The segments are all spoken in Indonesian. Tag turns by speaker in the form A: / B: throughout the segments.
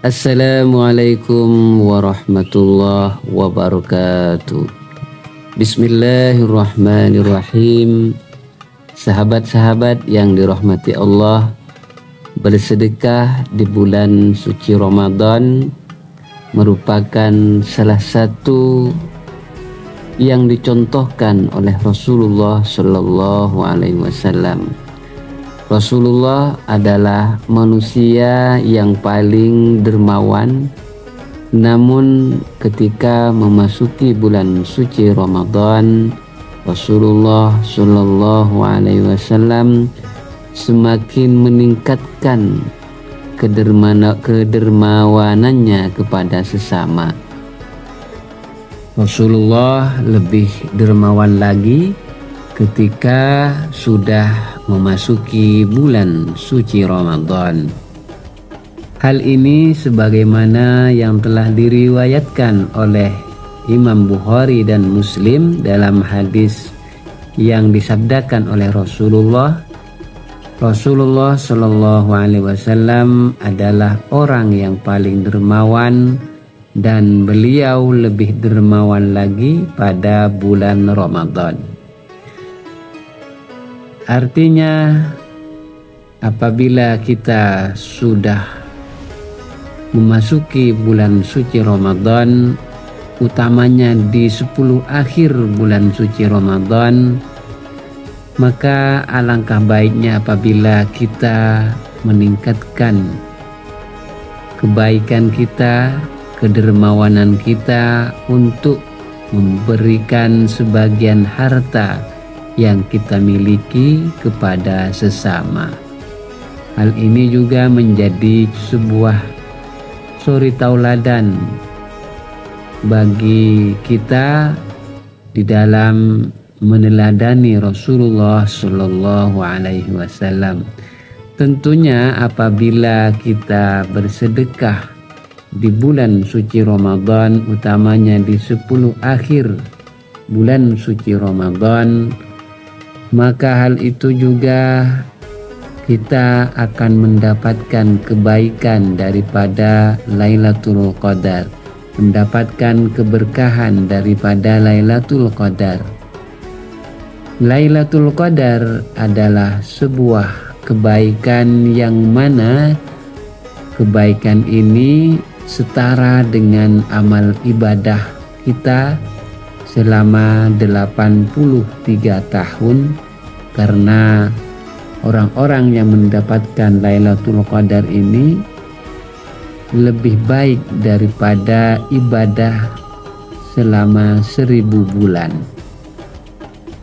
A: Assalamualaikum warahmatullahi wabarakatuh. Bismillahirrahmanirrahim. Sahabat-sahabat yang dirahmati Allah, bersedekah di bulan suci Ramadan merupakan salah satu yang dicontohkan oleh Rasulullah Shallallahu Alaihi Wasallam. Rasulullah adalah manusia yang paling dermawan, namun ketika memasuki bulan suci Ramadan, Rasulullah Shallallahu Alaihi Wasallam semakin meningkatkan kedermawanannya kepada sesama. Rasulullah lebih dermawan lagi ketika sudah memasuki bulan suci Ramadan. Hal ini sebagaimana yang telah diriwayatkan oleh Imam Bukhari dan Muslim dalam hadis yang disabdakan oleh Rasulullah Shallallahu Alaihi Wasallam adalah orang yang paling dermawan, dan beliau lebih dermawan lagi pada bulan Ramadan. Artinya, apabila kita sudah memasuki bulan suci Ramadan, utamanya di 10 akhir bulan suci Ramadan, maka alangkah baiknya apabila kita meningkatkan kebaikan kita, kedermawanan kita untuk memberikan sebagian harta yang kita miliki kepada sesama. Hal ini juga menjadi sebuah suri tauladan bagi kita di dalam meneladani Rasulullah Shallallahu Alaihi Wasallam. Tentunya apabila kita bersedekah di bulan suci Ramadan, utamanya di 10 akhir bulan suci Ramadan, maka hal itu juga kita akan mendapatkan kebaikan daripada Lailatul Qadar, mendapatkan keberkahan daripada Lailatul Qadar. Lailatul Qadar adalah sebuah kebaikan yang mana kebaikan ini setara dengan amal ibadah kita selama 83 tahun, karena orang-orang yang mendapatkan Lailatul Qadar ini lebih baik daripada ibadah selama 1000 bulan.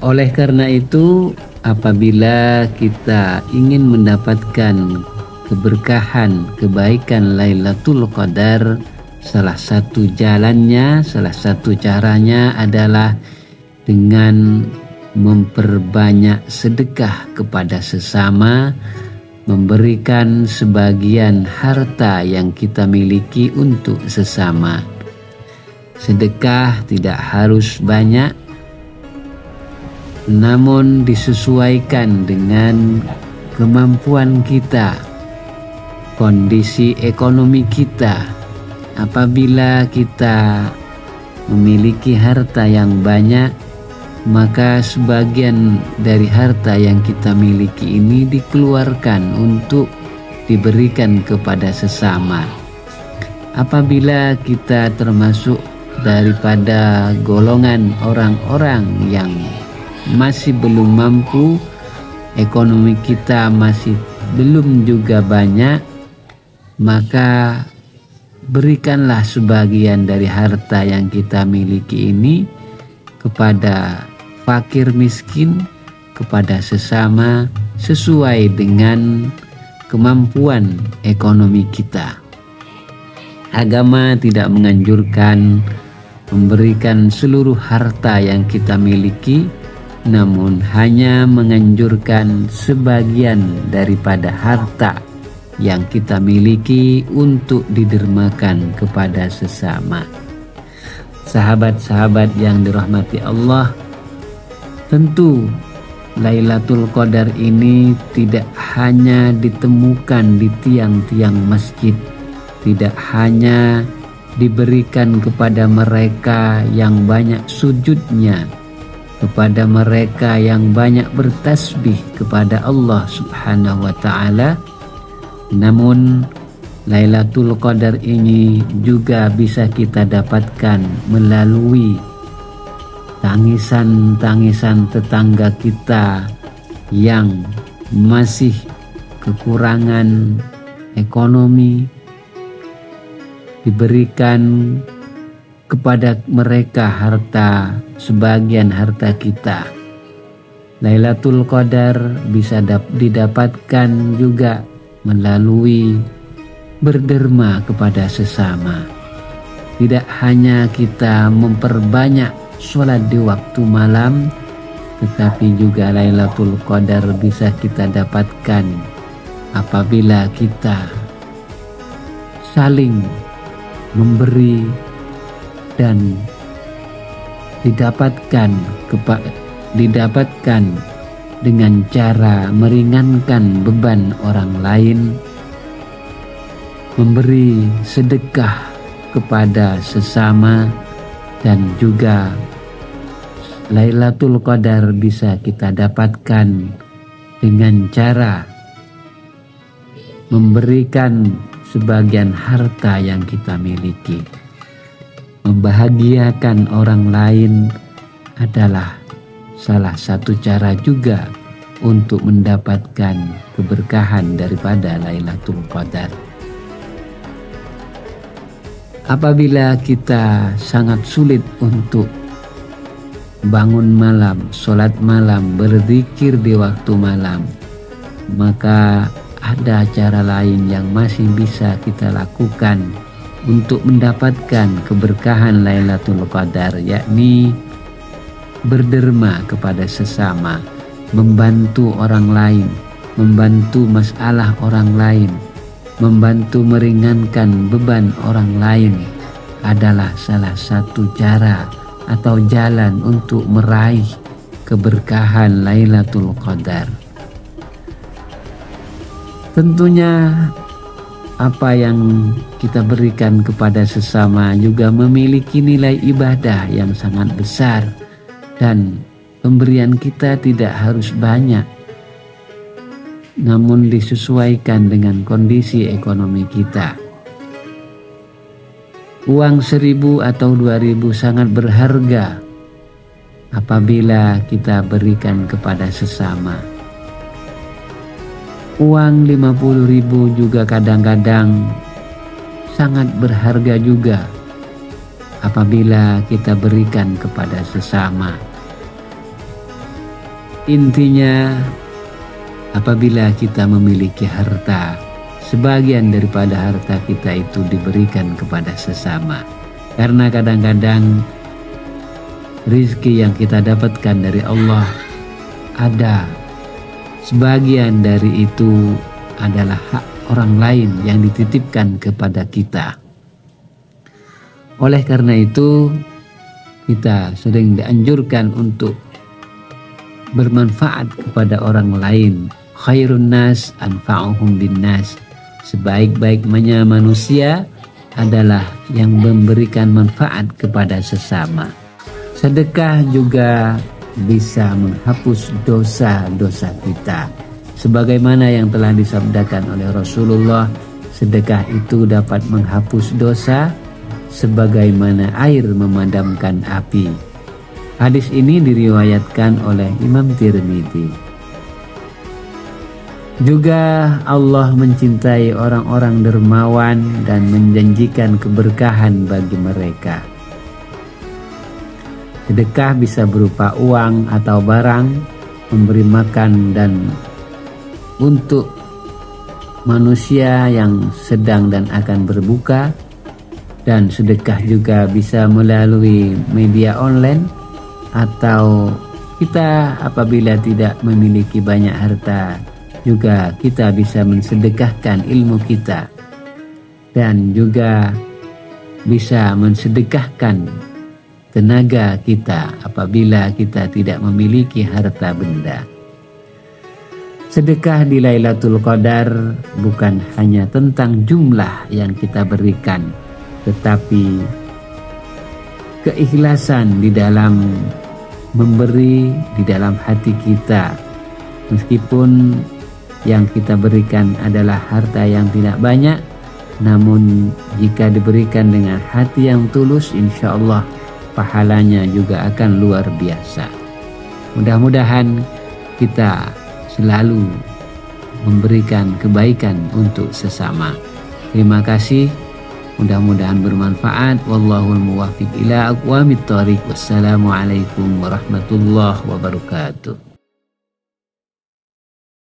A: Oleh karena itu, apabila kita ingin mendapatkan keberkahan, kebaikan Lailatul Qadar, salah satu jalannya, salah satu caranya adalah dengan memperbanyak sedekah kepada sesama, memberikan sebagian harta yang kita miliki untuk sesama. Sedekah tidak harus banyak, namun disesuaikan dengan kemampuan kita, kondisi ekonomi kita. Apabila kita memiliki harta yang banyak, maka sebagian dari harta yang kita miliki ini dikeluarkan untuk diberikan kepada sesama. Apabila kita termasuk daripada golongan orang-orang yang masih belum mampu, ekonomi kita masih belum juga banyak, maka berikanlah sebagian dari harta yang kita miliki ini kepada fakir miskin, kepada sesama, sesuai dengan kemampuan ekonomi kita. Agama tidak menganjurkan memberikan seluruh harta yang kita miliki, namun hanya menganjurkan sebagian daripada harta yang kita miliki untuk didermakan kepada sesama. Sahabat-sahabat yang dirahmati Allah, tentu Lailatul Qadar ini tidak hanya ditemukan di tiang-tiang masjid, tidak hanya diberikan kepada mereka yang banyak sujudnya, kepada mereka yang banyak bertasbih kepada Allah Subhanahu wa ta'ala, namun Lailatul Qadar ini juga bisa kita dapatkan melalui tangisan-tangisan tetangga kita yang masih kekurangan ekonomi, diberikan kepada mereka harta, sebagian harta kita. Lailatul Qadar bisa didapatkan juga melalui berderma kepada sesama. Tidak hanya kita memperbanyak sholat di waktu malam, tetapi juga Lailatul Qadar bisa kita dapatkan apabila kita saling memberi dan didapatkan dengan cara meringankan beban orang lain, memberi sedekah kepada sesama, dan juga Lailatul Qadar bisa kita dapatkan dengan cara memberikan sebagian harta yang kita miliki. Membahagiakan orang lain adalah salah satu cara juga untuk mendapatkan keberkahan daripada Lailatul Qadar. Apabila kita sangat sulit untuk bangun malam, sholat malam, berzikir di waktu malam, maka ada cara lain yang masih bisa kita lakukan untuk mendapatkan keberkahan Lailatul Qadar, yakni berderma kepada sesama, membantu orang lain, membantu masalah orang lain, membantu meringankan beban orang lain adalah salah satu cara atau jalan untuk meraih keberkahan Lailatul Qadar. Tentunya apa yang kita berikan kepada sesama juga memiliki nilai ibadah yang sangat besar, dan pemberian kita tidak harus banyak, namun disesuaikan dengan kondisi ekonomi kita. Uang 1.000 atau 2.000 sangat berharga apabila kita berikan kepada sesama. Uang 50.000 juga kadang-kadang sangat berharga juga apabila kita berikan kepada sesama. Intinya, apabila kita memiliki harta, sebagian daripada harta kita itu diberikan kepada sesama. Karena kadang-kadang rizki yang kita dapatkan dari Allah, ada sebagian dari itu adalah hak orang lain yang dititipkan kepada kita. Oleh karena itu, kita sering dianjurkan untuk bermanfaat kepada orang lain. Khairun nas anfa'uhum bin nas. Sebaik-baiknya manusia adalah yang memberikan manfaat kepada sesama. Sedekah juga bisa menghapus dosa-dosa kita. Sebagaimana yang telah disabdakan oleh Rasulullah, sedekah itu dapat menghapus dosa sebagaimana air memadamkan api. Hadis ini diriwayatkan oleh Imam Tirmidzi. Juga Allah mencintai orang-orang dermawan dan menjanjikan keberkahan bagi mereka. Sedekah bisa berupa uang atau barang, memberi makan, dan untuk manusia yang sedang dan akan berbuka. Dan sedekah juga bisa melalui media online, atau kita apabila tidak memiliki banyak harta, juga kita bisa mensedekahkan ilmu kita, dan juga bisa mensedekahkan tenaga kita apabila kita tidak memiliki harta benda. Sedekah di Lailatul Qadar bukan hanya tentang jumlah yang kita berikan, tetapi keikhlasan di dalam memberi di dalam hati kita. Meskipun yang kita berikan adalah harta yang tidak banyak, namun jika diberikan dengan hati yang tulus, insya Allah pahalanya juga akan luar biasa. Mudah-mudahan kita selalu memberikan kebaikan untuk sesama. Terima kasih, mudah-mudahan bermanfaat. Wallahul muwaffiq ila aqwamit thoriq. Wassalamualaikum warahmatullahi wabarakatuh.